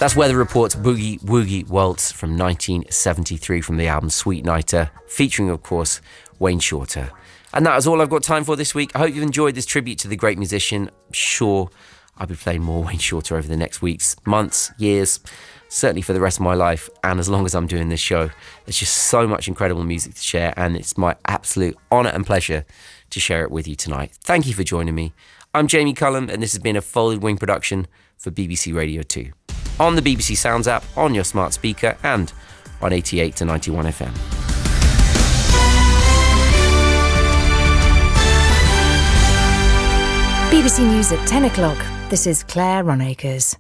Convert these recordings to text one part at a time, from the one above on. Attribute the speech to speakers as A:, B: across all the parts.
A: That's Weather Report's Boogie Woogie Waltz from 1973 from the album Sweet Nighter, featuring, of course, Wayne Shorter. And that is all I've got time for this week. I hope you've enjoyed this tribute to the great musician. I'm sure I'll be playing more Wayne Shorter over the next weeks, months, years, certainly for the rest of my life, and as long as I'm doing this show. There's just so much incredible music to share, and it's my absolute honour and pleasure to share it with you tonight. Thank you for joining me. I'm Jamie Cullum, and this has been a Folded Wing production for BBC Radio 2. On the BBC Sounds app, on your smart speaker, and on 88 to 91 FM.
B: BBC News at 10 o'clock. This is Claire Ronacres.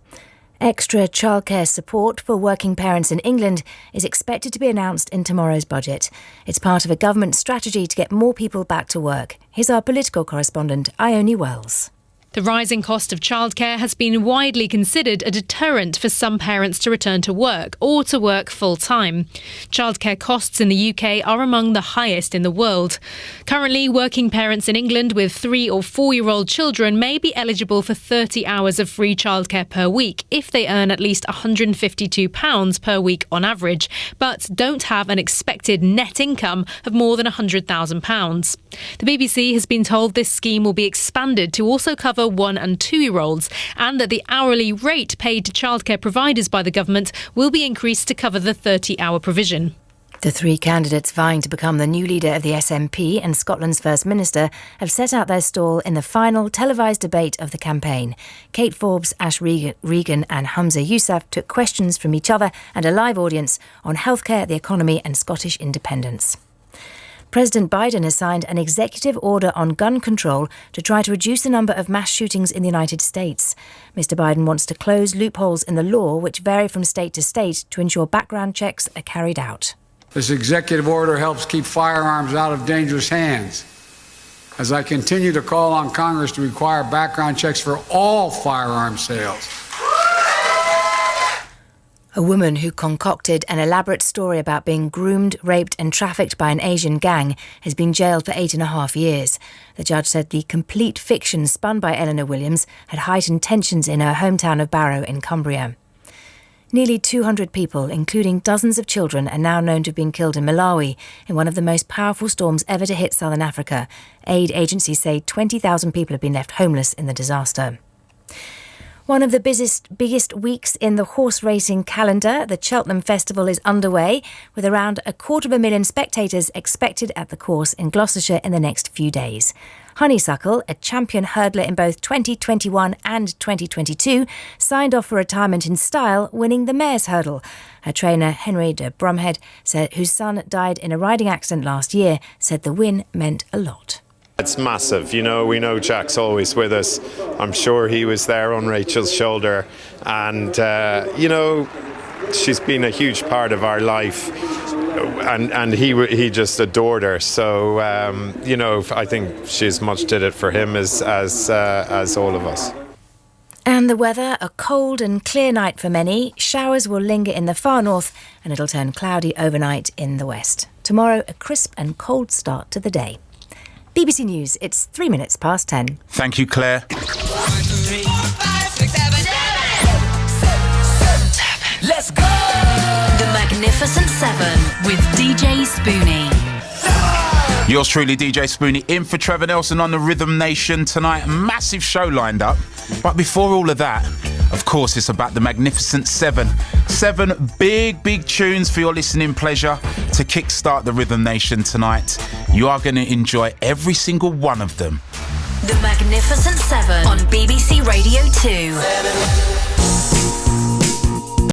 B: Extra childcare support for working parents in England is expected to be announced in tomorrow's budget. It's part of a government strategy to get more people back to work. Here's our political correspondent, Ione Wells.
C: The rising cost of childcare has been widely considered a deterrent for some parents to return to work or to work full-time. Childcare costs in the UK are among the highest in the world. Currently, working parents in England with 3 or 4-year-old children may be eligible for 30 hours of free childcare per week if they earn at least £152 per week on average, but don't have an expected net income of more than £100,000. The BBC has been told this scheme will be expanded to also cover 1- and 2-year-olds, and that the hourly rate paid to childcare providers by the government will be increased to cover the 30-hour provision.
B: The 3 candidates vying to become the new leader of the SNP and Scotland's First Minister have set out their stall in the final televised debate of the campaign. Kate Forbes, Ash Regan and Humza Yousaf took questions from each other and a live audience on healthcare, the economy and Scottish independence. President Biden has signed an executive order on gun control to try to reduce the number of mass shootings in the United States. Mr. Biden wants to close loopholes in the law which vary from state to state to ensure background checks are carried out.
D: This executive order helps keep firearms out of dangerous hands. As I continue to call on Congress to require background checks for all firearm sales.
B: A woman who concocted an elaborate story about being groomed, raped and trafficked by an Asian gang has been jailed for 8.5 years. The judge said the complete fiction spun by Eleanor Williams had heightened tensions in her hometown of Barrow in Cumbria. Nearly 200 people, including dozens of children, are now known to have been killed in Malawi in one of the most powerful storms ever to hit southern Africa. Aid agencies say 20,000 people have been left homeless in the disaster. One of the biggest weeks in the horse racing calendar, the Cheltenham Festival is underway, with around 250,000 spectators expected at the course in Gloucestershire in the next few days. Honeysuckle, a champion hurdler in both 2021 and 2022, signed off for retirement in style, winning the Mares' Hurdle. Her trainer, Henry de Bromhead, whose son died in a riding accident last year, said the win meant a lot.
E: It's massive, we know Jack's always with us. I'm sure he was there on Rachel's shoulder and, she's been a huge part of our life and he just adored her. So, I think she as much did it for him as all of us.
B: And the weather, a cold and clear night for many. Showers will linger in the far north and it'll turn cloudy overnight in the west. Tomorrow, a crisp and cold start to the day. BBC News, it's 3 minutes past 10.
F: Thank you, Claire.
G: 1, 2, 3, 4, 5, 6, 7, 8. Let's go!
H: The Magnificent Seven with DJ Spoonie.
F: Yours truly, DJ Spoonie, in for Trevor Nelson on the Rhythm Nation tonight. Massive show lined up. But before all of that, of course, it's about the Magnificent Seven. 7 big tunes for your listening pleasure to kickstart the Rhythm Nation tonight. You are going to enjoy every single one of them.
H: The Magnificent Seven on BBC Radio 2.